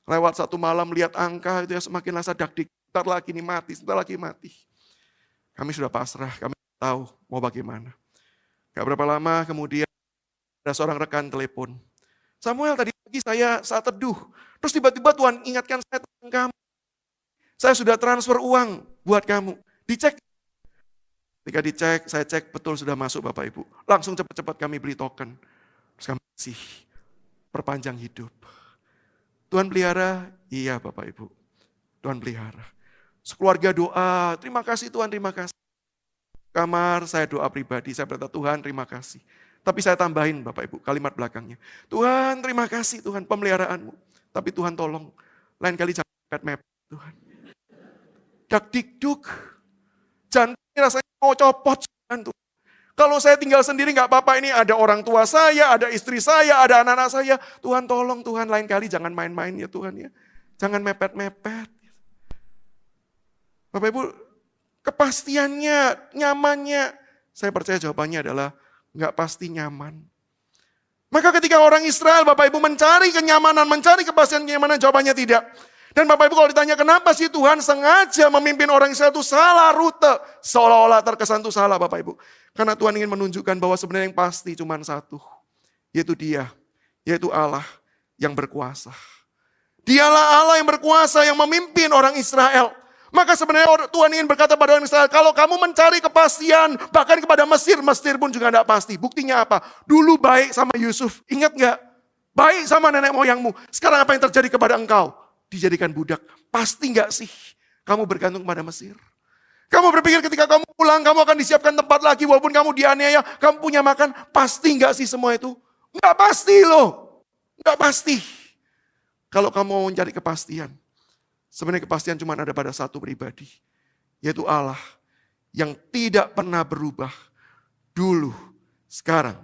Lewat satu malam lihat angka itu ya semakin rasa dak-dik, sebentar lagi nih mati, sebentar lagi mati. Kami sudah pasrah, kami tahu mau bagaimana. Gak berapa lama kemudian ada seorang rekan telepon. Samuel, tadi pagi saya saat teduh, terus tiba-tiba Tuhan ingatkan saya tentang kamu. Saya sudah transfer uang buat kamu. Dicek. Ketika dicek, saya cek betul sudah masuk Bapak Ibu. Langsung cepat-cepat kami beli token. Terus kami kasih perpanjang hidup. Tuhan pelihara? Iya Bapak Ibu. Tuhan pelihara. Sekeluarga doa, terima kasih Tuhan, terima kasih. Kamar saya doa pribadi, saya berkata Tuhan terima kasih. Tapi saya tambahin Bapak Ibu kalimat belakangnya. Tuhan terima kasih Tuhan pemeliharaanmu. Tapi Tuhan tolong, lain kali jangan mepet-mepet Tuhan. Dak dikduk. Jantung rasanya mau copot. Kalau saya tinggal sendiri nggak apa-apa, ini ada orang tua saya, ada istri saya, ada anak-anak saya. Tuhan tolong Tuhan, lain kali jangan main-main ya Tuhan ya. Jangan mepet-mepet. Bapak Ibu, kepastiannya, nyamannya, saya percaya jawabannya adalah nggak pasti nyaman. Maka ketika orang Israel, Bapak Ibu mencari kenyamanan, mencari kepastian kenyamanan, jawabannya tidak. Dan Bapak Ibu kalau ditanya kenapa sih Tuhan sengaja memimpin orang Israel itu salah rute. Seolah-olah terkesan itu salah Bapak Ibu. Karena Tuhan ingin menunjukkan bahwa sebenarnya yang pasti cuma satu. Yaitu Dia, yaitu Allah yang berkuasa. Dialah Allah yang berkuasa yang memimpin orang Israel. Maka sebenarnya Tuhan ingin berkata pada orang Israel, kalau kamu mencari kepastian, bahkan kepada Mesir, Mesir pun juga tidak pasti. Buktinya apa? Dulu baik sama Yusuf, ingat gak? Baik sama nenek moyangmu. Sekarang apa yang terjadi kepada engkau? Dijadikan budak. Pasti gak sih kamu bergantung pada Mesir? Kamu berpikir ketika kamu pulang, kamu akan disiapkan tempat lagi, walaupun kamu dianiaya, kamu punya makan, pasti gak sih semua itu? Gak pasti loh. Gak pasti. Kalau kamu mau mencari kepastian, sebenarnya kepastian cuma ada pada satu pribadi, yaitu Allah yang tidak pernah berubah dulu, sekarang,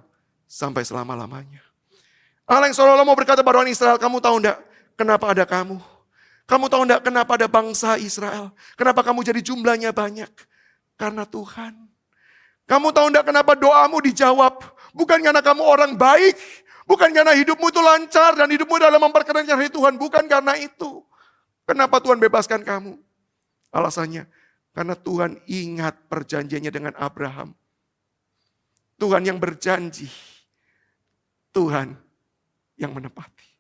sampai selama-lamanya. Allah yang seolah-olah mau berkata pada orang Israel, kamu tahu enggak kenapa ada kamu? Kamu tahu enggak kenapa ada bangsa Israel? Kenapa kamu jadi jumlahnya banyak? Karena Tuhan. Kamu tahu enggak kenapa doamu dijawab? Bukan karena kamu orang baik, bukan karena hidupmu itu lancar dan hidupmu dalam memperkenankan hati Tuhan, bukan karena itu. Kenapa Tuhan bebaskan kamu? Alasannya, karena Tuhan ingat perjanjiannya dengan Abraham. Tuhan yang berjanji, Tuhan yang menepati.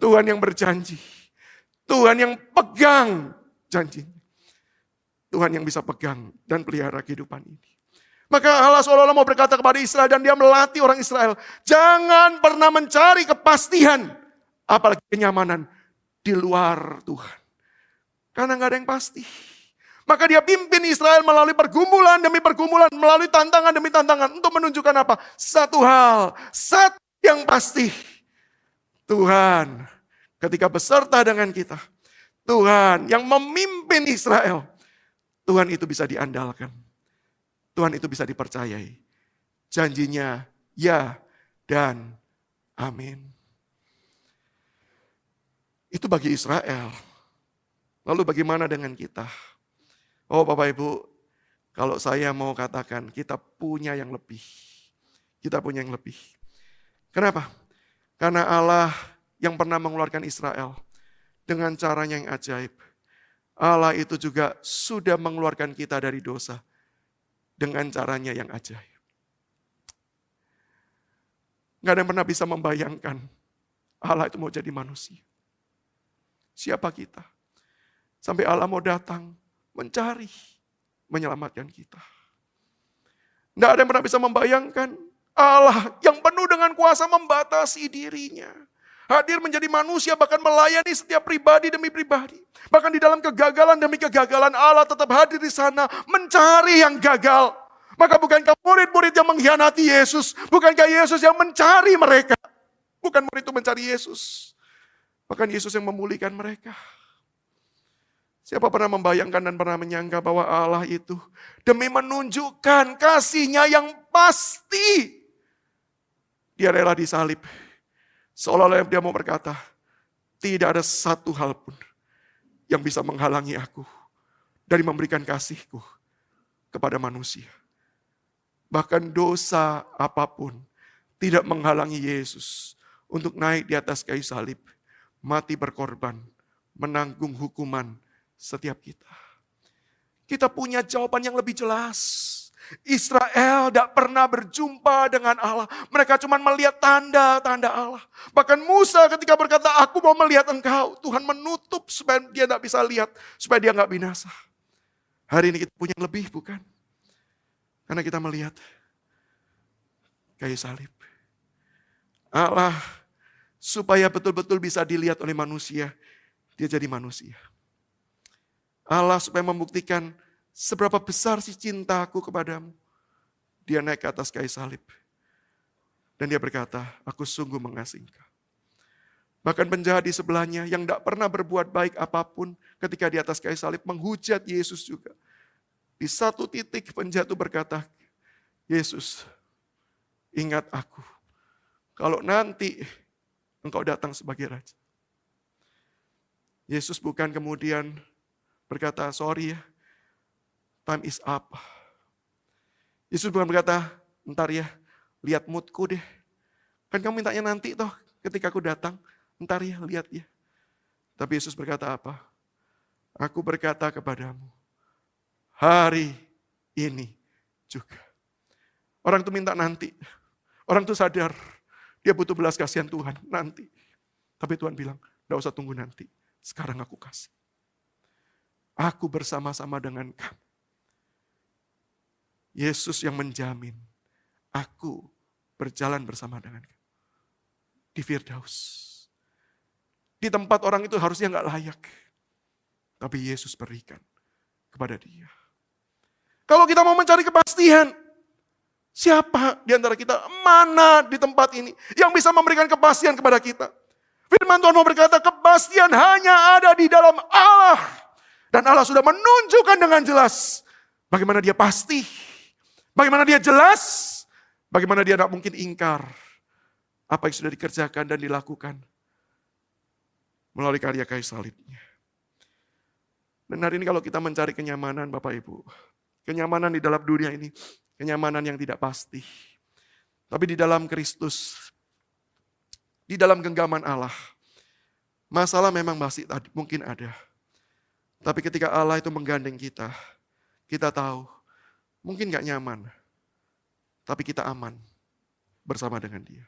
Tuhan yang berjanji, Tuhan yang pegang janjinya. Tuhan yang bisa pegang dan pelihara kehidupan ini. Maka Allah seolah-olah mau berkata kepada Israel dan dia melatih orang Israel. Jangan pernah mencari kepastian, apalagi kenyamanan di luar Tuhan. Karena gak ada yang pasti. Maka dia pimpin Israel melalui pergumulan demi pergumulan, melalui tantangan demi tantangan. Untuk menunjukkan apa? Satu hal, satu yang pasti. Tuhan ketika beserta dengan kita. Tuhan yang memimpin Israel. Tuhan itu bisa diandalkan. Tuhan itu bisa dipercayai. Janjinya ya dan amin. Itu bagi Israel. Lalu bagaimana dengan kita? Oh Bapak Ibu, kalau saya mau katakan kita punya yang lebih. Kita punya yang lebih. Kenapa? Karena Allah yang pernah mengeluarkan Israel dengan caranya yang ajaib. Allah itu juga sudah mengeluarkan kita dari dosa dengan caranya yang ajaib. Gak ada yang pernah bisa membayangkan Allah itu mau jadi manusia. Siapa kita? Sampai Allah mau datang, mencari, menyelamatkan kita. Tidak ada yang pernah bisa membayangkan Allah yang penuh dengan kuasa membatasi dirinya. Hadir menjadi manusia bahkan melayani setiap pribadi demi pribadi. Bahkan di dalam kegagalan demi kegagalan Allah tetap hadir di sana mencari yang gagal. Maka bukankah murid-murid yang mengkhianati Yesus? Bukankah Yesus yang mencari mereka? Bukan murid itu mencari Yesus. Bahkan Yesus yang memulihkan mereka. Siapa pernah membayangkan dan pernah menyangka bahwa Allah itu demi menunjukkan kasih-Nya yang pasti. Dia rela disalib. Seolah-olah dia mau berkata, tidak ada satu hal pun yang bisa menghalangi aku dari memberikan kasihku kepada manusia. Bahkan dosa apapun tidak menghalangi Yesus untuk naik di atas kayu salib, mati berkorban, menanggung hukuman setiap kita. Kita punya jawaban yang lebih jelas. Israel tidak pernah berjumpa dengan Allah. Mereka cuma melihat tanda-tanda Allah. Bahkan Musa ketika berkata, aku mau melihat engkau. Tuhan menutup supaya dia tidak bisa lihat. Supaya dia tidak binasa. Hari ini kita punya yang lebih bukan? Karena kita melihat kayu salib. Allah supaya betul-betul bisa dilihat oleh manusia, dia jadi manusia. Allah supaya membuktikan seberapa besar sih cintaku kepadamu. Dia naik ke atas kayu salib. Dan dia berkata, aku sungguh mengasihi engkau. Bahkan penjahat di sebelahnya yang tidak pernah berbuat baik apapun ketika di atas kayu salib menghujat Yesus juga. Di satu titik penjahat itu berkata, Yesus, ingat aku. Kalau nanti engkau datang sebagai raja. Yesus bukan kemudian berkata, sorry ya, time is up. Yesus bukan berkata, ntar ya, lihat moodku deh. Kan kamu mintanya nanti toh, ketika aku datang, ntar ya, lihat ya. Tapi Yesus berkata apa? Aku berkata kepadamu, hari ini juga. Orang itu minta nanti. Orang itu sadar, dia butuh belas kasihan Tuhan, nanti. Tapi Tuhan bilang, gak usah tunggu nanti, sekarang aku kasih. Aku bersama-sama dengan kamu. Yesus yang menjamin, aku berjalan bersama dengan kamu. Di Firdaus. Di tempat orang itu harusnya gak layak. Tapi Yesus berikan kepada dia. Kalau kita mau mencari kepastian, siapa di antara kita, mana di tempat ini yang bisa memberikan kepastian kepada kita? Firman Tuhan mau berkata, kepastian hanya ada di dalam Allah. Dan Allah sudah menunjukkan dengan jelas bagaimana dia pasti, bagaimana dia jelas, bagaimana dia tidak mungkin ingkar apa yang sudah dikerjakan dan dilakukan melalui karya kayu salibnya. Dan hari ini kalau kita mencari kenyamanan Bapak Ibu, kenyamanan di dalam dunia ini, kenyamanan yang tidak pasti. Tapi di dalam Kristus, di dalam genggaman Allah, masalah memang masih mungkin ada. Tapi ketika Allah itu menggandeng kita, kita tahu mungkin gak nyaman, tapi kita aman bersama dengan Dia.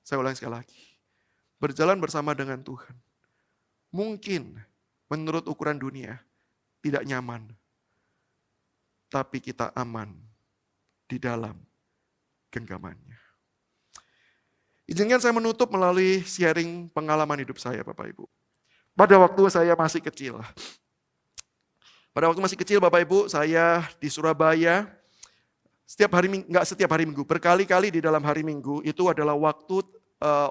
Saya ulangi sekali lagi, berjalan bersama dengan Tuhan, mungkin menurut ukuran dunia tidak nyaman, tapi kita aman di dalam genggamannya. Izinkan saya menutup melalui sharing pengalaman hidup saya Bapak Ibu. Pada waktu saya masih kecil. Pada waktu masih kecil Bapak Ibu, saya di Surabaya, nggak setiap hari Minggu, berkali-kali di dalam hari Minggu, itu adalah waktu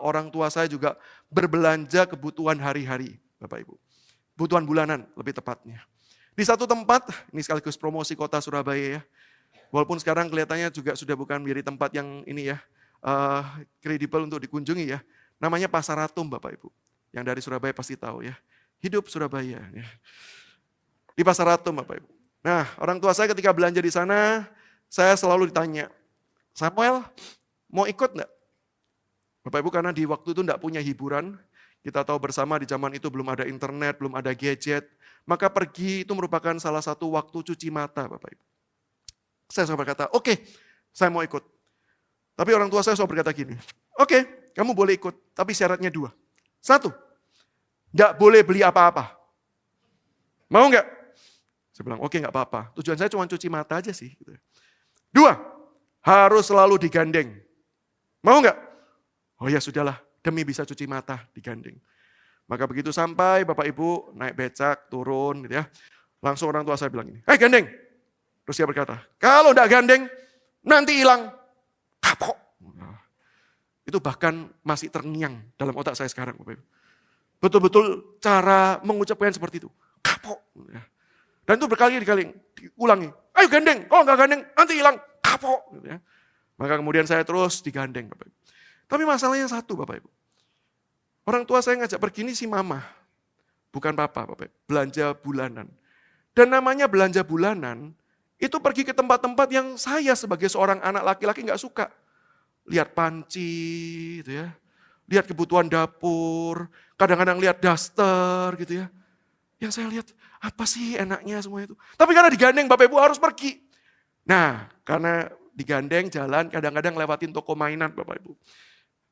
orang tua saya juga berbelanja kebutuhan hari-hari Bapak Ibu. Kebutuhan bulanan lebih tepatnya. Di satu tempat, ini sekaligus promosi kota Surabaya ya. Walaupun sekarang kelihatannya juga sudah bukan menjadi tempat yang ini ya, kredibel untuk dikunjungi ya. Namanya Pasar Atom Bapak Ibu. Yang dari Surabaya pasti tahu ya. Hidup Surabaya. Ya. Di Pasar Atom Bapak Ibu. Nah orang tua saya ketika belanja di sana, saya selalu ditanya, Samuel mau ikut enggak? Bapak Ibu karena di waktu itu enggak punya hiburan. Kita tahu bersama di zaman itu belum ada internet, belum ada gadget. Maka pergi itu merupakan salah satu waktu cuci mata Bapak Ibu. Saya selalu berkata, oke, saya mau ikut. Tapi orang tua saya selalu berkata gini, oke, kamu boleh ikut, tapi syaratnya 2. 1, nggak boleh beli apa-apa. Mau nggak? Saya bilang, oke nggak apa-apa. Tujuan saya cuma cuci mata aja sih. 2, harus selalu digandeng. Mau nggak? Oh ya sudahlah, demi bisa cuci mata digandeng. Maka begitu sampai Bapak Ibu naik becak, turun gitu ya. Langsung orang tua saya bilang ini, gandeng. Terus dia berkata, kalau enggak gandeng, nanti hilang. Kapok. Itu bahkan masih terngiang dalam otak saya sekarang. Bapak Ibu. Betul-betul cara mengucapkan seperti itu. Kapok. Dan itu berkali-kali diulangi. Ayo gandeng, kalau enggak gandeng, nanti hilang. Kapok. Maka kemudian saya terus digandeng. Bapak Ibu. Tapi masalahnya satu Bapak Ibu. Orang tua saya ngajak pergi ini si mama, bukan papa, Bapak. Belanja bulanan. Dan namanya belanja bulanan, itu pergi ke tempat-tempat yang saya sebagai seorang anak laki-laki gak suka. Lihat panci, gitu ya. Lihat kebutuhan dapur, kadang-kadang lihat daster gitu ya. Yang saya lihat, apa sih enaknya semua itu. Tapi karena digandeng Bapak Ibu harus pergi. Nah, karena digandeng jalan, kadang-kadang lewatin toko mainan Bapak Ibu.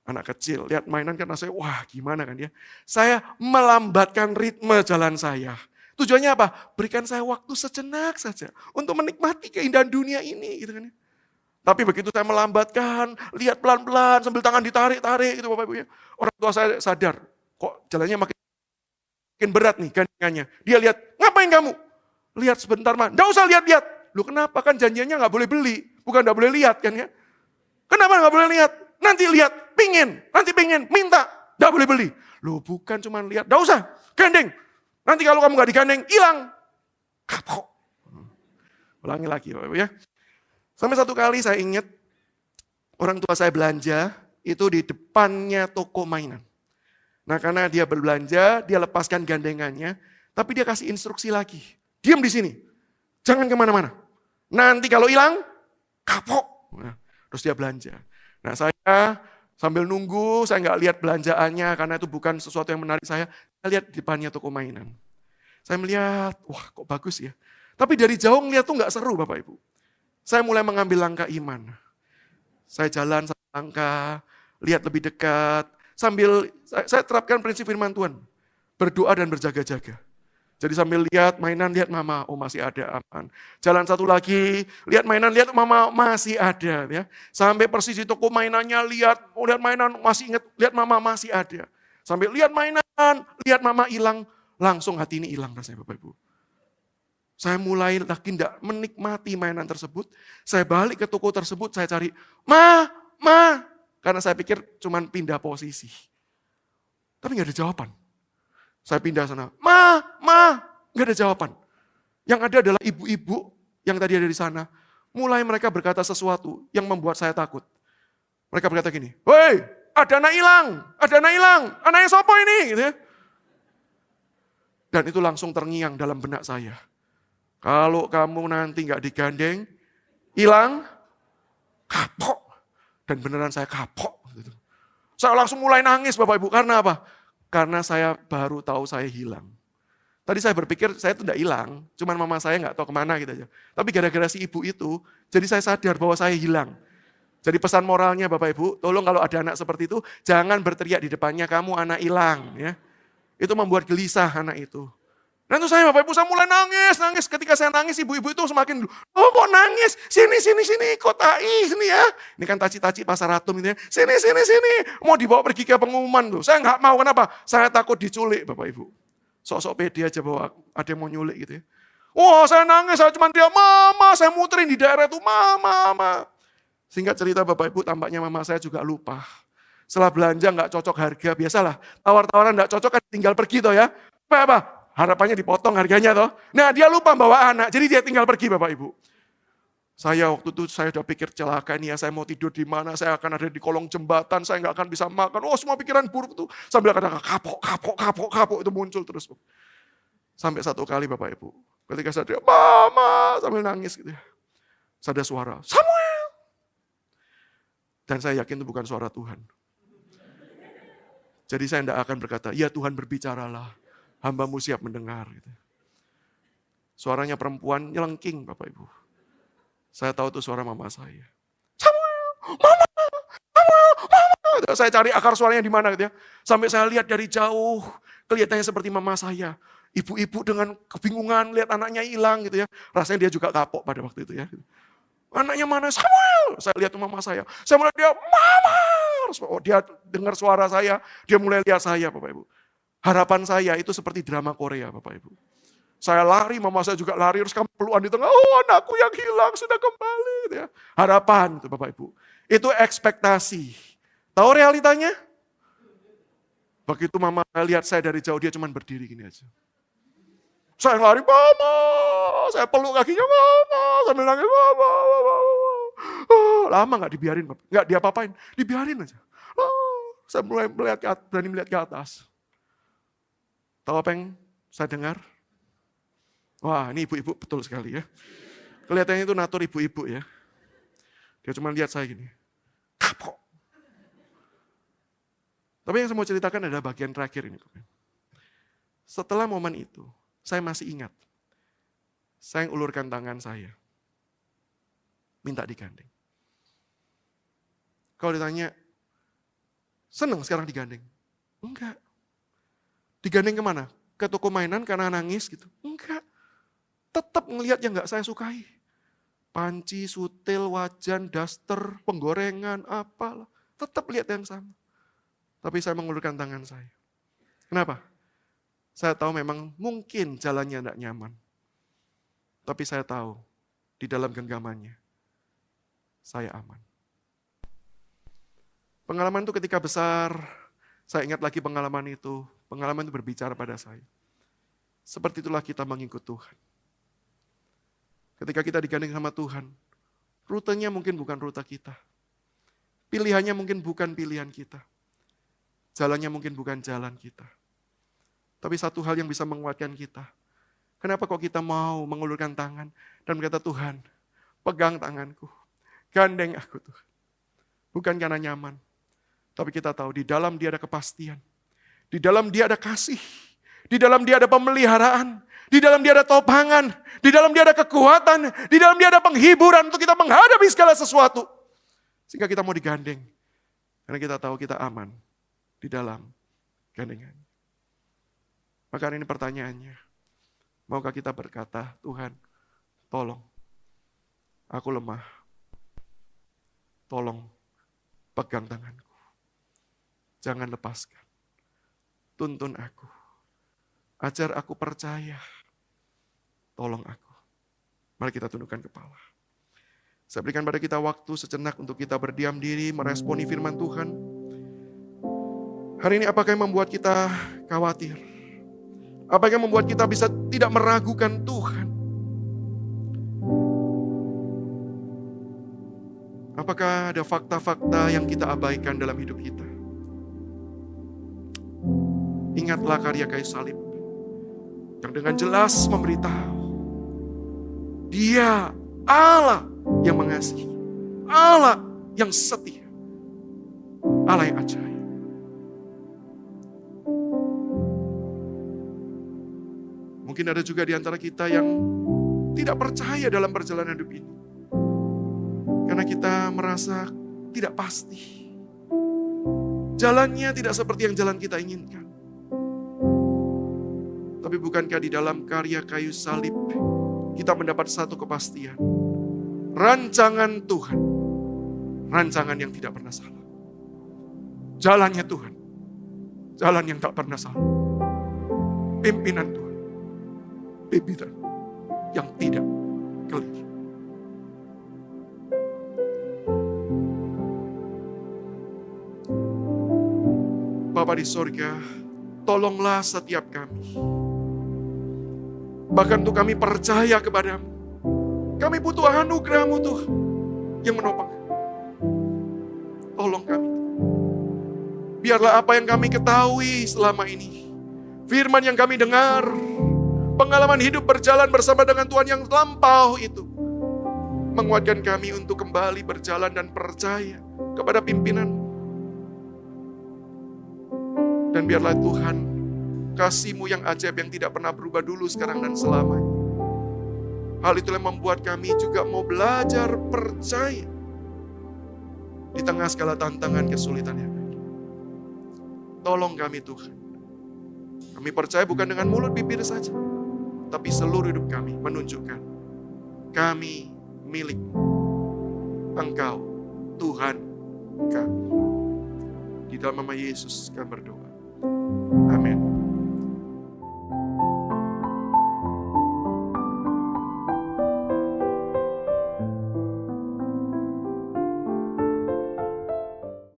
Anak kecil, lihat mainan kan rasanya, wah gimana kan ya. Saya melambatkan ritme jalan saya. Tujuannya apa? Berikan saya waktu sejenak saja untuk menikmati keindahan dunia ini. Gitu kan. Tapi begitu saya melambatkan, lihat pelan-pelan sambil tangan ditarik-tarik gitu Bapak Ibu ya. Orang tua saya sadar, kok jalannya makin berat nih gandengannya. Dia lihat, ngapain kamu? Lihat sebentar mah, enggak usah lihat-lihat. Lu kenapa? Kan janjiannya nggak boleh beli, bukan nggak boleh lihat kan ya. Kenapa nggak boleh lihat? Nanti lihat, nanti pingin, minta, nggak boleh beli. Lu bukan cuma lihat, enggak usah, gandeng. Nanti kalau kamu nggak digandeng, hilang. Kapok. Ulangi lagi Bapak Ibu ya. Sampai satu kali saya ingat, orang tua saya belanja, itu di depannya toko mainan. Nah karena dia berbelanja, dia lepaskan gandengannya, tapi dia kasih instruksi lagi. Diam di sini, jangan kemana-mana. Nanti kalau hilang, kapok. Nah, terus dia belanja. Nah saya sambil nunggu, saya nggak lihat belanjaannya, karena itu bukan sesuatu yang menarik saya. Saya lihat di depannya toko mainan. Saya melihat, wah kok bagus ya. Tapi dari jauh ngeliat tuh nggak seru Bapak Ibu. Saya mulai mengambil langkah iman. Saya jalan satu langkah, lihat lebih dekat, sambil saya terapkan prinsip firman Tuhan. Berdoa dan berjaga-jaga. Jadi sambil lihat mainan, lihat mama, oh masih ada, aman. Jalan satu lagi, lihat mainan, lihat mama, masih ada. Ya. Sampai persis di toko mainannya, lihat mainan, masih ingat, lihat mama, masih ada. Sampai lihat mainan, lihat mama hilang, langsung hati ini hilang rasanya Bapak Ibu. Saya mulai lagi tidak menikmati mainan tersebut. Saya balik ke toko tersebut, saya cari, ma. Karena saya pikir cuma pindah posisi. Tapi nggak ada jawaban. Saya pindah sana, ma, nggak ada jawaban. Yang ada adalah ibu-ibu yang tadi ada di sana. Mulai mereka berkata sesuatu yang membuat saya takut. Mereka berkata gini, woi, ada anak hilang, anaknya sopo ini? Gitu ya. Dan itu langsung terngiang dalam benak saya. Kalau kamu nanti nggak digandeng, hilang, kapok. Dan beneran saya kapok. Saya langsung mulai nangis Bapak Ibu. Karena apa? Karena saya baru tahu saya hilang. Tadi saya berpikir saya itu tidak hilang. Cuman mama saya nggak tahu kemana gitu aja. Tapi gara-gara si ibu itu, jadi saya sadar bahwa saya hilang. Jadi pesan moralnya Bapak Ibu, tolong kalau ada anak seperti itu, jangan berteriak di depannya, kamu anak hilang. Ya. Itu membuat gelisah anak itu. Dan itu saya Bapak Ibu, saya mulai nangis. Ketika saya nangis, ibu-ibu itu semakin, oh kok nangis, sini, kok tai, sini ya. Ini kan taci-taci pasar Atom ini ya. Sini. Mau dibawa pergi ke pengumuman tuh. Saya nggak mau, kenapa? Saya takut diculik Bapak Ibu. Sok-sok pede aja bahwa ada yang mau nyulik gitu ya. Wah saya nangis, saya cuma dia mama, saya muterin di daerah itu, mama. Singkat cerita Bapak Ibu, tampaknya mama saya juga lupa. Setelah belanja nggak cocok harga, biasalah. Tawar-tawaran nggak cocok kan tinggal pergi toh ya. Apa? Harapannya dipotong harganya toh. Nah dia lupa bawa anak, jadi dia tinggal pergi Bapak Ibu. Saya waktu itu saya udah pikir celaka nih ya, saya mau tidur di mana, saya akan ada di kolong jembatan, saya nggak akan bisa makan. Oh semua pikiran buruk itu. Sambil kata kapok itu muncul terus. Sampai satu kali Bapak Ibu, ketika saya teriak, mama, sambil nangis gitu ya. Ada suara, Samuel. Dan saya yakin itu bukan suara Tuhan. Jadi saya tidak akan berkata, ya Tuhan berbicaralah. Hambamu siap mendengar. Gitu. Suaranya perempuan nyelengking Bapak Ibu. Saya tahu itu suara mama saya. Samuel, mama. Saya cari akar suaranya di mana gitu ya. Sampai saya lihat dari jauh, kelihatannya seperti mama saya. Ibu-ibu dengan kebingungan lihat anaknya hilang gitu ya. Rasanya dia juga kapok pada waktu itu ya. Anaknya mana? Samuel. Saya lihat mama saya. Saya mulai dia, mama. Oh, dia dengar suara saya, dia mulai lihat saya Bapak Ibu. Harapan saya itu seperti drama Korea Bapak Ibu. Saya lari, mama saya juga lari, terus kamu pelukan di tengah, oh anakku yang hilang sudah kembali. Gitu ya. Harapan itu Bapak Ibu. Itu ekspektasi. Tahu realitanya? Begitu mama lihat saya dari jauh, dia cuma berdiri gini aja. Saya lari, mama. Saya peluk kakinya, mama. Sambil nangis, mama. Lama gak dibiarin, gak diapa-apain. Dibiarin aja. Saya mulai berani melihat ke atas. Tahu apa yang saya dengar? Wah ini ibu-ibu betul sekali ya. Kelihatannya itu natur ibu-ibu ya. Dia cuma lihat saya gini. Kapok. Tapi yang saya mau ceritakan adalah bagian terakhir ini. Setelah momen itu, saya masih ingat. Saya ulurkan tangan saya. Minta digandeng. Kalau ditanya, senang sekarang digandeng? Enggak. Digandeng kemana? ke toko mainan karena nangis gitu. Enggak. Tetap ngelihat yang enggak saya sukai. Panci, sutil, wajan, daster, penggorengan, apalah. Tetap lihat yang sama. Tapi saya mengulurkan tangan saya. Kenapa? Saya tahu memang mungkin jalannya tidak nyaman. Tapi saya tahu di dalam genggamannya saya aman. Pengalaman itu ketika besar, saya ingat lagi pengalaman itu. Pengalaman itu berbicara pada saya. Seperti itulah kita mengikut Tuhan. Ketika kita digandeng sama Tuhan, rutenya mungkin bukan rute kita. Pilihannya mungkin bukan pilihan kita. Jalannya mungkin bukan jalan kita. Tapi satu hal yang bisa menguatkan kita. Kenapa kok kita mau mengulurkan tangan dan berkata, Tuhan, pegang tanganku. Gandeng aku Tuhan. Bukan karena nyaman. Tapi kita tahu di dalam Dia ada kepastian. Di dalam Dia ada kasih. Di dalam Dia ada pemeliharaan. Di dalam Dia ada topangan. Di dalam Dia ada kekuatan. Di dalam Dia ada penghiburan untuk kita menghadapi segala sesuatu. Sehingga kita mau digandeng. Karena kita tahu kita aman di dalam gandengan. Maka hari ini pertanyaannya. Maukah kita berkata, Tuhan, tolong. Aku lemah. Tolong pegang tanganku. Jangan lepaskan. Tuntun aku. Ajar aku percaya. Tolong aku. Mari kita tundukkan kepala. Saya berikan pada kita waktu sejenak untuk kita berdiam diri, meresponi firman Tuhan. Hari ini apakah yang membuat kita khawatir? Apakah yang membuat kita bisa tidak meragukan Tuhan? Apakah ada fakta-fakta yang kita abaikan dalam hidup kita? Ingatlah karya kayu salib yang dengan jelas memberitahu Dia Allah yang mengasihi, Allah yang setia, Allah yang ajaib. Mungkin ada juga di antara kita yang tidak percaya dalam perjalanan hidup ini. Karena kita merasa tidak pasti. Jalannya tidak seperti yang jalan kita inginkan. Tapi bukankah di dalam karya kayu salib kita mendapat satu kepastian. Rancangan Tuhan. Rancangan yang tidak pernah salah. Jalannya Tuhan. Jalan yang tak pernah salah. Pimpinan Tuhan. Pimpinan yang tidak keliru. Bapa di sorga, tolonglah setiap kami. Bahkan untuk kami percaya kepadamu. Kami butuh anugerah-Mu Tuhan yang menopang. Tolong kami. Biarlah apa yang kami ketahui selama ini. Firman yang kami dengar. Pengalaman hidup berjalan bersama dengan Tuhan yang lampau itu. Menguatkan kami untuk kembali berjalan dan percaya kepada pimpinan. Dan biarlah Tuhan, kasih-Mu yang ajaib yang tidak pernah berubah dulu, sekarang dan selamanya. Hal itulah yang membuat kami juga mau belajar percaya di tengah segala tantangan kesulitan yang ada. Tolong kami Tuhan. Kami percaya bukan dengan mulut bibir saja, tapi seluruh hidup kami menunjukkan kami milik-Mu. Engkau Tuhan kami. Di dalam nama Yesus kami berdoa.